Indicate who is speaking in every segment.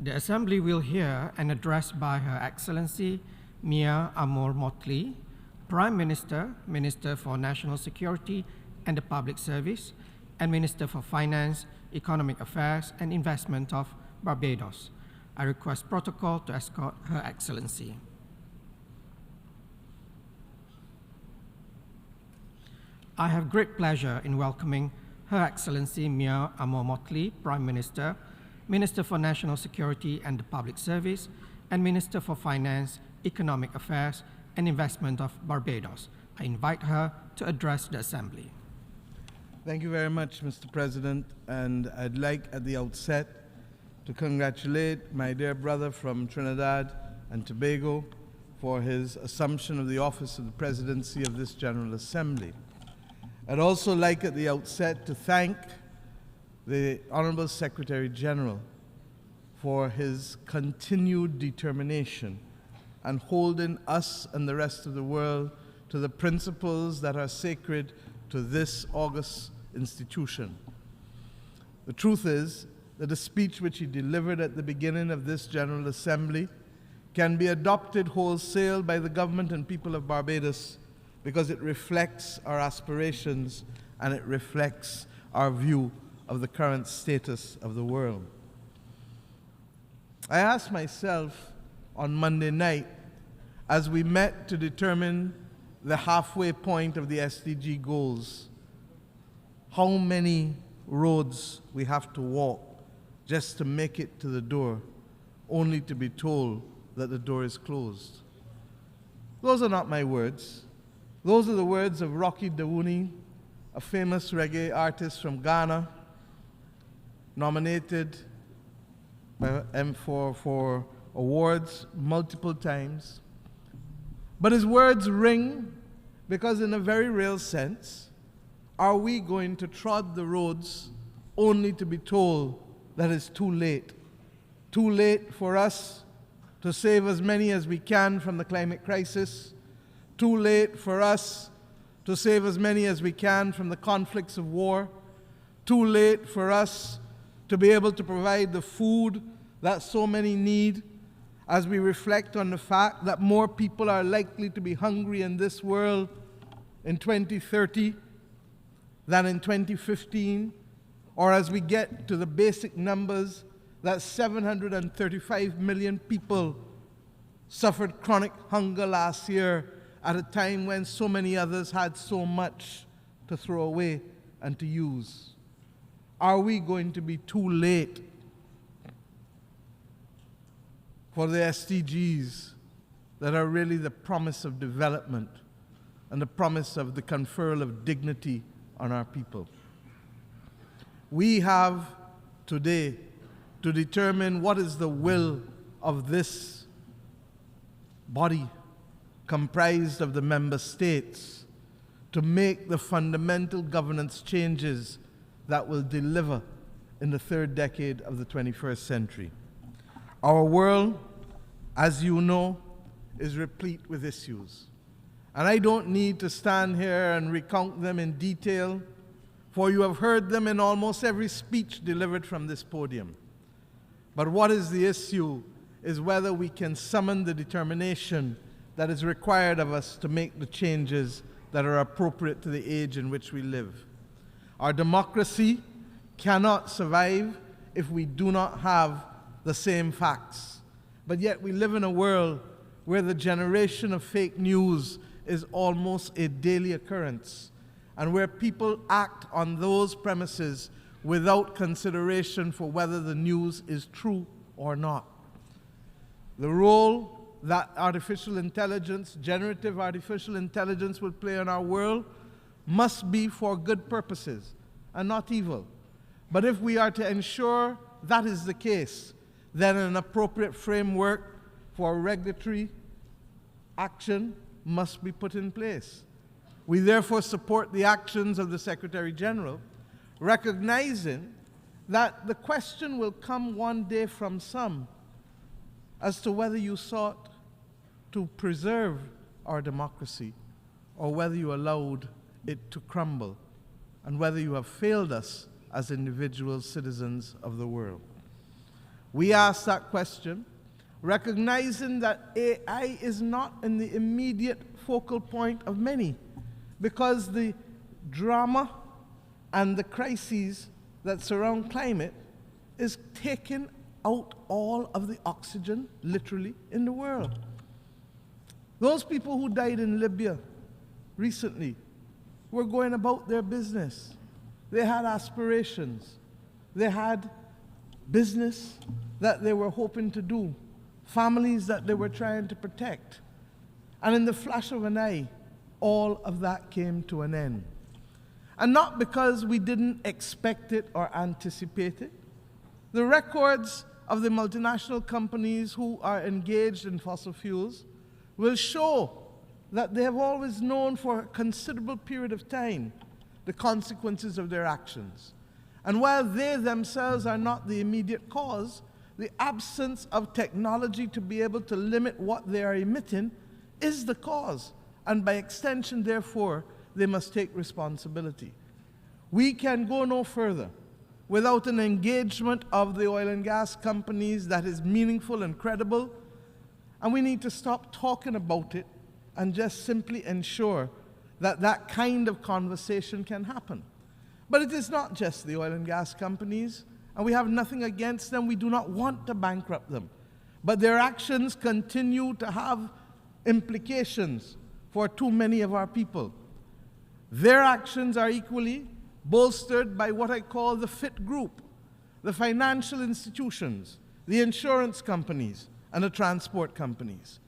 Speaker 1: The Assembly will hear an address by Her Excellency Mia Amor Mottley, Prime Minister, Minister for National Security and the Public Service, and Minister for Finance, Economic Affairs and Investment of Barbados. I request protocol to escort Her Excellency. I have great pleasure in welcoming Her Excellency Mia Amor Mottley, Prime Minister, Minister for National Security and the Public Service, and Minister for Finance, Economic Affairs and Investment of Barbados. I invite her to address the Assembly.
Speaker 2: Thank you very much, Mr. President, and I'd like at the outset to congratulate my dear brother from Trinidad and Tobago for his assumption of the office of the presidency of this General Assembly. I'd also like at the outset to thank the Honorable Secretary General for his continued determination and holding us and the rest of the world to the principles that are sacred to this august institution. The truth is that the speech which he delivered at the beginning of this General Assembly can be adopted wholesale by the government and people of Barbados because it reflects our aspirations and it reflects our view of the current status of the world. I asked myself on Monday night, as we met to determine the halfway point of the SDG goals, how many roads we have to walk just to make it to the door, only to be told that the door is closed. Those are not my words. Those are the words of Rocky Dawuni, a famous reggae artist from Ghana, nominated by M4 for awards multiple times. But his words ring because in a very real sense, are we going to trod the roads only to be told that it's too late? Too late for us to save as many as we can from the climate crisis. Too late for us to save as many as we can from the conflicts of war. Too late for us to be able to provide the food that so many need, as we reflect on the fact that more people are likely to be hungry in this world in 2030 than in 2015, or as we get to the basic numbers that 735 million people suffered chronic hunger last year at a time when so many others had so much to throw away and to use. Are we going to be too late for the SDGs that are really the promise of development and the promise of the conferral of dignity on our people? We have today to determine what is the will of this body comprised of the member states to make the fundamental governance changes that will deliver in the third decade of the 21st century. Our world, as you know, is replete with issues. And I don't need to stand here and recount them in detail, for you have heard them in almost every speech delivered from this podium. But what is the issue is whether we can summon the determination that is required of us to make the changes that are appropriate to the age in which we live. Our democracy cannot survive if we do not have the same facts. But yet we live in a world where the generation of fake news is almost a daily occurrence, and where people act on those premises without consideration for whether the news is true or not. The role that artificial intelligence, generative artificial intelligence, will play in our world must be for good purposes and not evil. But if we are to ensure that is the case, then an appropriate framework for regulatory action must be put in place. We therefore support the actions of the Secretary General, recognizing that the question will come one day from some as to whether you sought to preserve our democracy or whether you allowed it to crumble, and whether you have failed us as individual citizens of the world. We ask that question, recognizing that AI is not in the immediate focal point of many, because the drama and the crises that surround climate is taking out all of the oxygen, literally, in the world. Those people who died in Libya recently were going about their business. They had aspirations. They had business that they were hoping to do, families that they were trying to protect. And in the flash of an eye, all of that came to an end. And not because we didn't expect it or anticipate it. The records of the multinational companies who are engaged in fossil fuels will show that they have always known for a considerable period of time the consequences of their actions. And while they themselves are not the immediate cause, the absence of technology to be able to limit what they are emitting is the cause. And by extension, therefore, they must take responsibility. We can go no further without an engagement of the oil and gas companies that is meaningful and credible. And we need to stop talking about it and just simply ensure that that kind of conversation can happen. But it is not just the oil and gas companies, and we have nothing against them. We do not want to bankrupt them. But their actions continue to have implications for too many of our people. Their actions are equally bolstered by what I call the fit group, the financial institutions, the insurance companies, and the transport companies.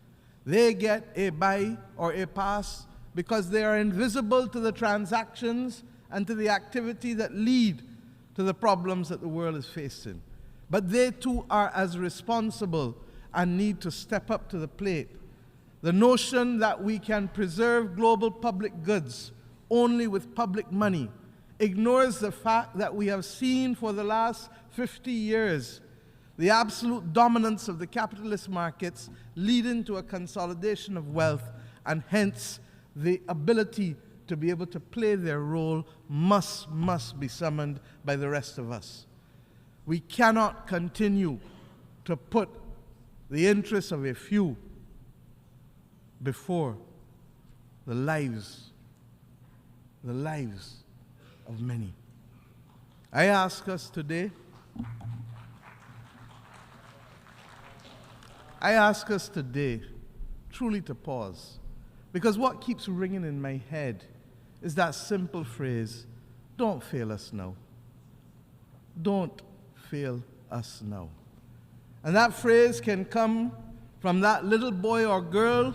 Speaker 2: They get a buy or a pass because they are invisible to the transactions and to the activity that lead to the problems that the world is facing. But they too are as responsible and need to step up to the plate. The notion that we can preserve global public goods only with public money ignores the fact that we have seen for the last 50 years the absolute dominance of the capitalist markets leading to a consolidation of wealth, and hence the ability to be able to play their role must be summoned by the rest of us. We cannot continue to put the interests of a few before the lives of many. I ask us today truly to pause, because what keeps ringing in my head is that simple phrase, don't fail us now. Don't fail us now. And that phrase can come from that little boy or girl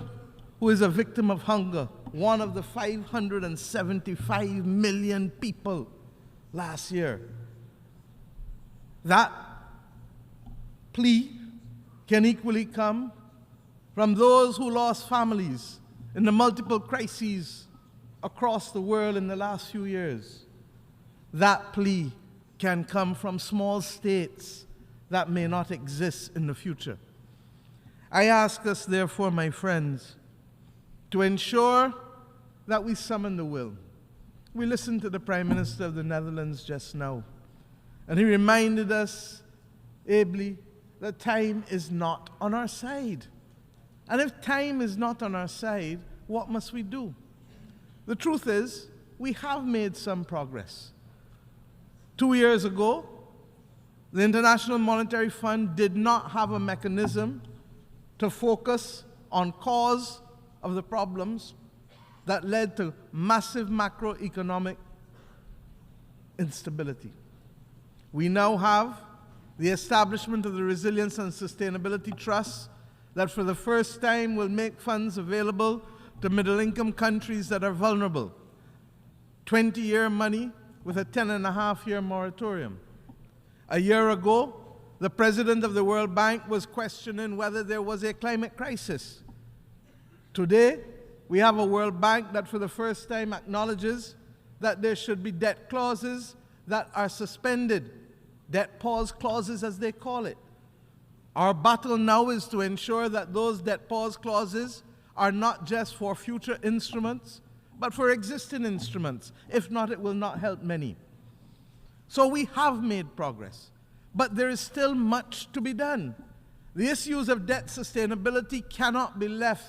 Speaker 2: who is a victim of hunger, one of the 575 million people last year. That plea can equally come from those who lost families in the multiple crises across the world in the last few years. That plea can come from small states that may not exist in the future. I ask us, therefore, my friends, to ensure that we summon the will. We listened to the Prime Minister of the Netherlands just now, and he reminded us ably that time is not on our side. And if time is not on our side, what must we do? The truth is, we have made some progress. 2 years ago, the International Monetary Fund did not have a mechanism to focus on cause of the problems that led to massive macroeconomic instability. We now have the establishment of the Resilience and Sustainability Trust that for the first time will make funds available to middle-income countries that are vulnerable. 20-year money with a 10.5-year moratorium. A year ago, the president of the World Bank was questioning whether there was a climate crisis. Today, we have a World Bank that for the first time acknowledges that there should be debt clauses that are suspended, debt pause clauses as they call it. Our battle now is to ensure that those debt pause clauses are not just for future instruments, but for existing instruments. If not, it will not help many. So we have made progress. but there is still much to be done. The issues of debt sustainability cannot be left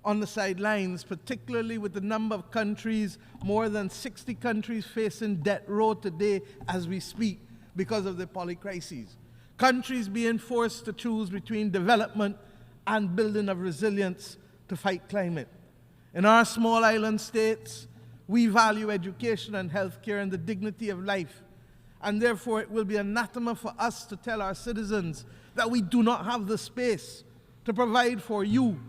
Speaker 2: on the sidelines, particularly with the number of countries, more than 60 countries facing debt row today as we speak because of the polycrises. Countries being forced to choose between development and building of resilience to fight climate. In our small island states, we value education and healthcare and the dignity of life, and therefore it will be anathema for us to tell our citizens that we do not have the space to provide for you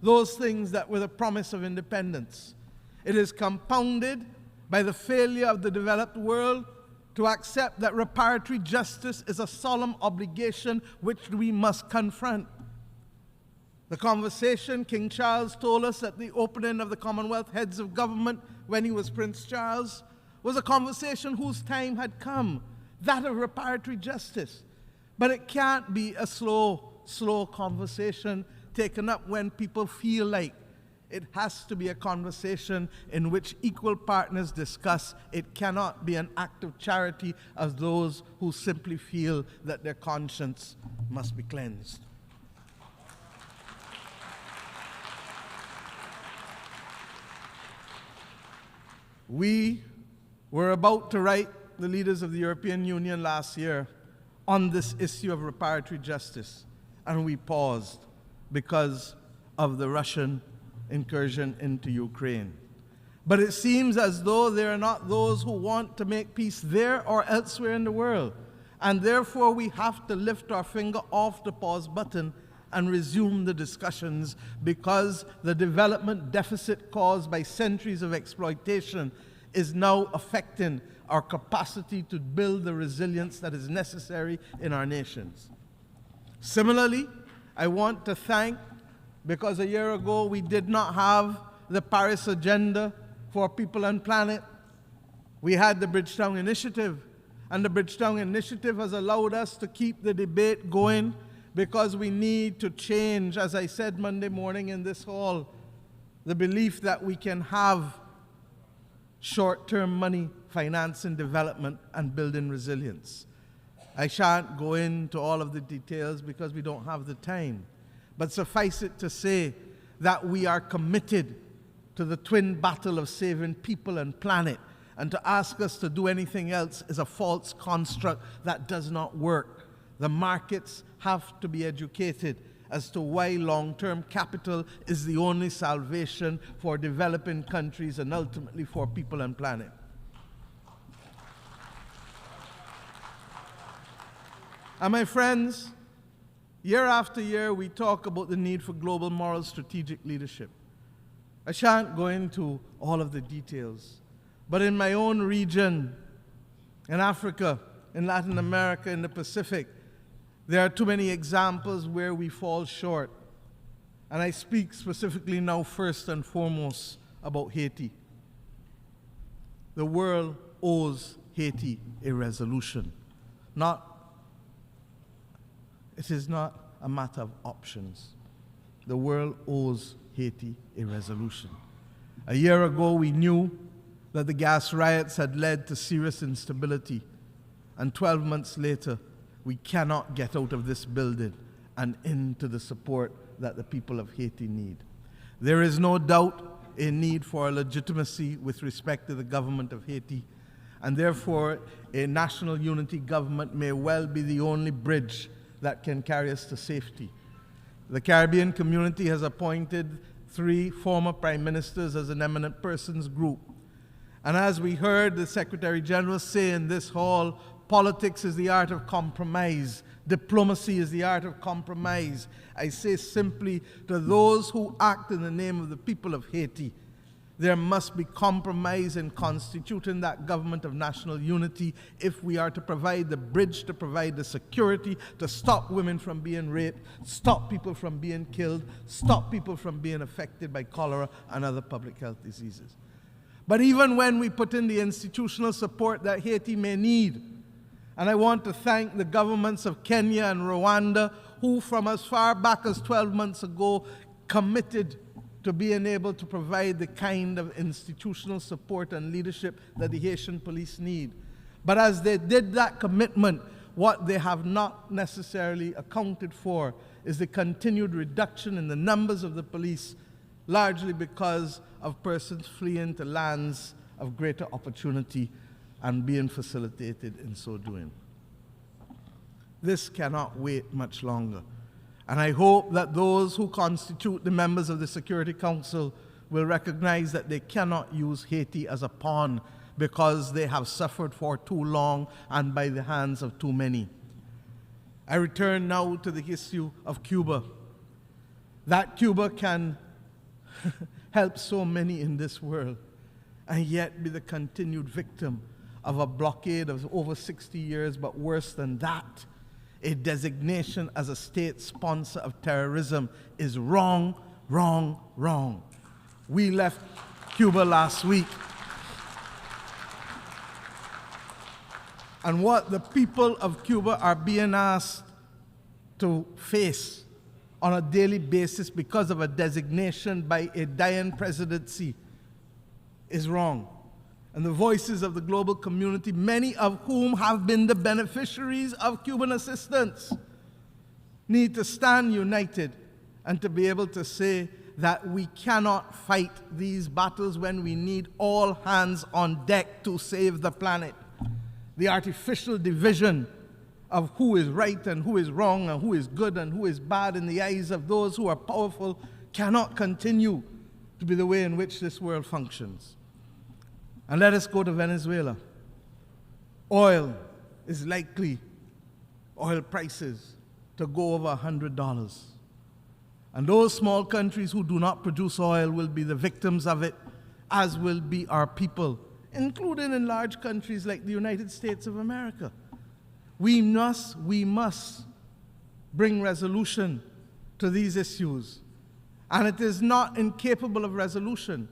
Speaker 2: those things that were the promise of independence. It is compounded by the failure of the developed world to accept that reparatory justice is a solemn obligation which we must confront. The conversation King Charles told us at the opening of the Commonwealth Heads of Government when he was Prince Charles was a conversation whose time had come, that of reparatory justice. But it can't be a slow conversation taken up when people feel like. It has to be a conversation in which equal partners discuss. It cannot be an act of charity of those who simply feel that their conscience must be cleansed. We were about to write the leaders of the European Union last year on this issue of reparatory justice, and we paused because of the Russian incursion into Ukraine. But it seems as though there are not those who want to make peace there or elsewhere in the world, and therefore we have to lift our finger off the pause button and resume the discussions, because the development deficit caused by centuries of exploitation is now affecting our capacity to build the resilience that is necessary in our nations. Similarly, I want to thank, because a year ago we did not have the Paris Agenda for People and Planet. We had the Bridgetown Initiative, and the Bridgetown Initiative has allowed us to keep the debate going, because we need to change, as I said Monday morning in this hall, the belief that we can have short-term money financing development and building resilience. I shan't go into all of the details because we don't have the time, but suffice it to say that we are committed to the twin battle of saving people and planet, and to ask us to do anything else is a false construct that does not work. The markets have to be educated as to why long-term capital is the only salvation for developing countries and ultimately for people and planet. And my friends, year after year we talk about the need for global moral strategic leadership. I shan't go into all of the details, but in my own region, in Africa, in Latin America, in the Pacific, there are too many examples where we fall short. And I speak specifically now first and foremost about Haiti. The world owes Haiti a resolution. It is not a matter of options. The world owes Haiti a resolution. A year ago, we knew that the gas riots had led to serious instability. And 12 months later, we cannot get out of this building and into the support that the people of Haiti need. There is no doubt a need for a legitimacy with respect to the government of Haiti, and therefore a national unity government may well be the only bridge that can carry us to safety. The Caribbean community has appointed 3 former prime ministers as an eminent persons group. And as we heard the Secretary General say in this hall, politics is the art of compromise. Diplomacy is the art of compromise. I say simply to those who act in the name of the people of Haiti, there must be compromise in constituting that government of national unity if we are to provide the bridge, to provide the security, to stop women from being raped, stop people from being killed, stop people from being affected by cholera and other public health diseases. But even when we put in the institutional support that Haiti may need, and I want to thank the governments of Kenya and Rwanda, who from as far back as 12 months ago committed to being able to provide the kind of institutional support and leadership that the Haitian police need. But as they did that commitment, what they have not necessarily accounted for is the continued reduction in the numbers of the police, largely because of persons fleeing to lands of greater opportunity and being facilitated in so doing. This cannot wait much longer. And I hope that those who constitute the members of the Security Council will recognize that they cannot use Haiti as a pawn because they have suffered for too long and by the hands of too many. I return now to the issue of Cuba. That Cuba can help so many in this world and yet be the continued victim of a blockade of over 60 years, but worse than that, a designation as a state sponsor of terrorism is wrong, wrong, wrong. We left Cuba last week. And what the people of Cuba are being asked to face on a daily basis because of a designation by a dying presidency is wrong. And the voices of the global community, many of whom have been the beneficiaries of Cuban assistance, need to stand united and to be able to say that we cannot fight these battles when we need all hands on deck to save the planet. The artificial division of who is right and who is wrong and who is good and who is bad in the eyes of those who are powerful cannot continue to be the way in which this world functions. And let us go to Venezuela. Oil is likely, oil prices, to go over $100. And those small countries who do not produce oil will be the victims of it, as will be our people, including in large countries like the United States of America. We must bring resolution to these issues. And it is not incapable of resolution.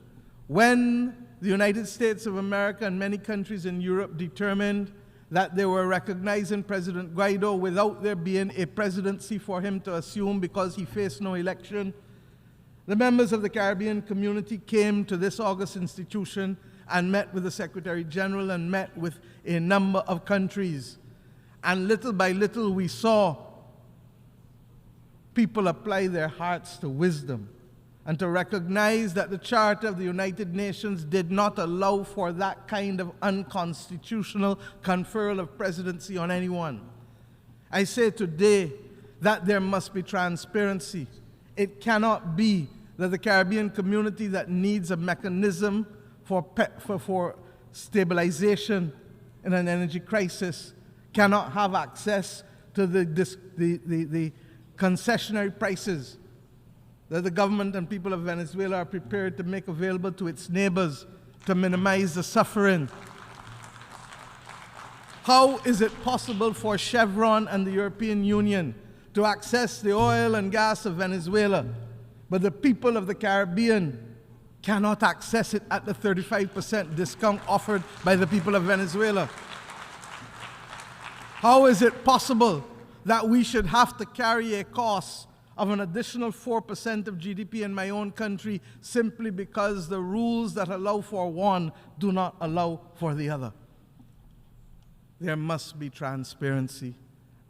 Speaker 2: When the United States of America and many countries in Europe determined that they were recognizing President Guaido without there being a presidency for him to assume because he faced no election, the members of the Caribbean community came to this august institution and met with the Secretary General and met with a number of countries. And little by little we saw people apply their hearts to wisdom and to recognize that the Charter of the United Nations did not allow for that kind of unconstitutional conferral of presidency on anyone. I say today that there must be transparency. It cannot be that the Caribbean community that needs a mechanism for stabilization in an energy crisis cannot have access to the concessionary prices that the government and people of Venezuela are prepared to make available to its neighbors to minimize the suffering. How is it possible for Chevron and the European Union to access the oil and gas of Venezuela, but the people of the Caribbean cannot access it at the 35% discount offered by the people of Venezuela? How is it possible that we should have to carry a cost of an additional 4% of GDP in my own country simply because the rules that allow for one do not allow for the other? There must be transparency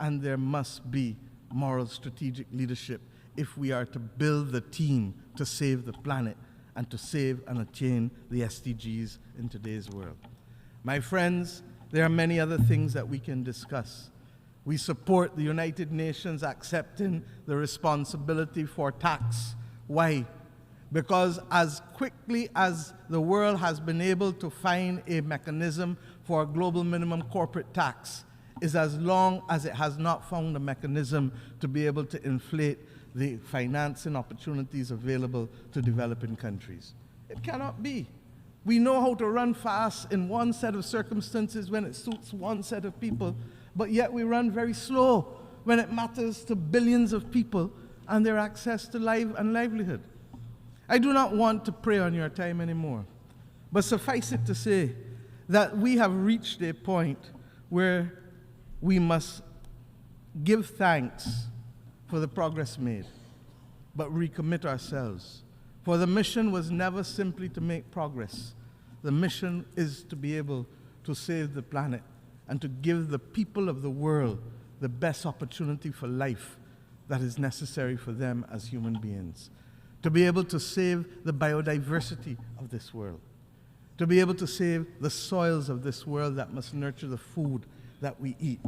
Speaker 2: and there must be moral strategic leadership if we are to build the team to save the planet and to save and attain the SDGs in today's world. My friends, there are many other things that we can discuss. We support the United Nations accepting the responsibility for tax. Why? Because as quickly as the world has been able to find a mechanism for a global minimum corporate tax is as long as it has not found a mechanism to be able to inflate the financing opportunities available to developing countries. It cannot be. We know how to run fast in one set of circumstances when it suits one set of people, but yet we run very slow when it matters to billions of people and their access to life and livelihood. I do not want to prey on your time anymore, but suffice it to say that we have reached a point where we must give thanks for the progress made, but recommit ourselves. For the mission was never simply to make progress. The mission is to be able to save the planet and to give the people of the world the best opportunity for life that is necessary for them as human beings. To be able to save the biodiversity of this world. To be able to save the soils of this world that must nurture the food that we eat.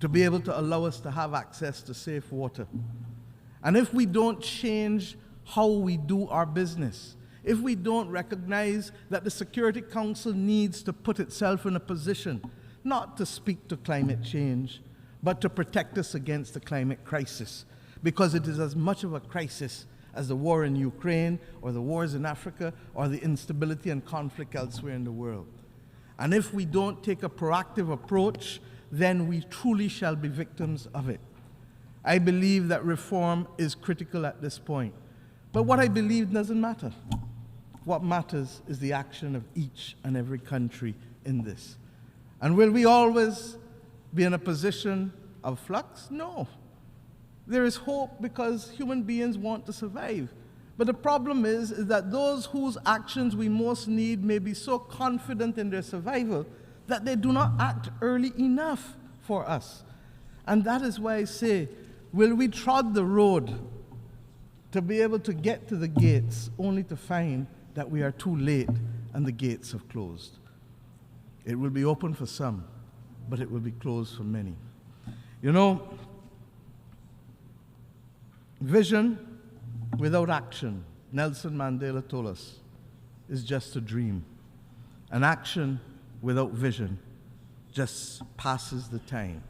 Speaker 2: To be able to allow us to have access to safe water. And if we don't change how we do our business, if we don't recognize that the Security Council needs to put itself in a position not to speak to climate change, but to protect us against the climate crisis, because it is as much of a crisis as the war in Ukraine or the wars in Africa or the instability and conflict elsewhere in the world. And if we don't take a proactive approach, then we truly shall be victims of it. I believe that reform is critical at this point. But what I believe doesn't matter. What matters is the action of each and every country in this. And will we always be in a position of flux? No. There is hope because human beings want to survive. But the problem is that those whose actions we most need may be so confident in their survival that they do not act early enough for us. And that is why I say, will we trod the road to be able to get to the gates only to find that we are too late and the gates have closed? It will be open for some, but it will be closed for many. You know, vision without action, Nelson Mandela told us, is just a dream. An action without vision just passes the time.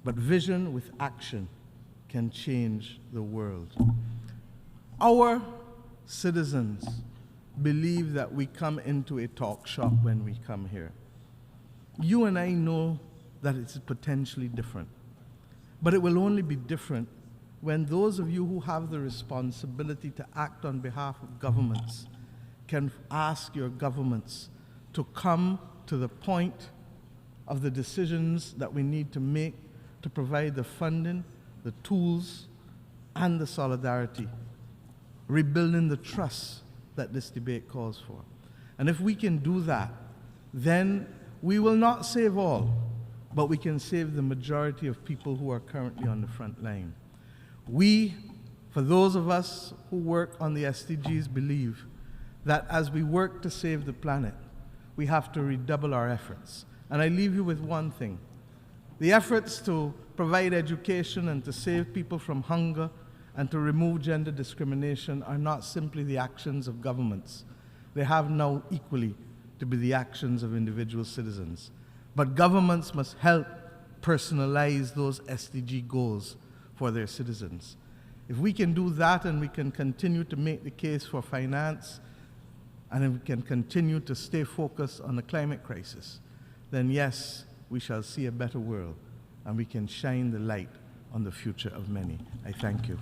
Speaker 2: But vision with action can change the world. Our citizens believe that we come into a talk shop when we come here. You and I know that it's potentially different. But it will only be different when those of you who have the responsibility to act on behalf of governments can ask your governments to come to the point of the decisions that we need to make to provide the funding, the tools, and the solidarity, rebuilding the trust that this debate calls for. And if we can do that, then we will not save all, but we can save the majority of people who are currently on the front line. We, for those of us who work on the SDGs, believe that as we work to save the planet, we have to redouble our efforts. And I leave you with one thing. The efforts to provide education and to save people from hunger and to remove gender discrimination are not simply the actions of governments. They have now equally to be the actions of individual citizens. But governments must help personalize those SDG goals for their citizens. If we can do that and we can continue to make the case for finance and if we can continue to stay focused on the climate crisis, then yes, we shall see a better world and we can shine the light on the future of many. I thank you.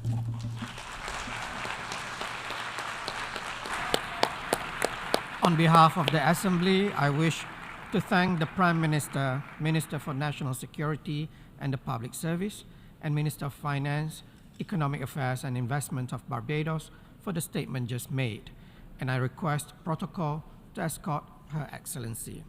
Speaker 1: On behalf of the Assembly, I wish to thank the Prime Minister, Minister for National Security and the Public Service, and Minister of Finance, Economic Affairs and Investment of Barbados for the statement just made. And I request protocol to escort Her Excellency.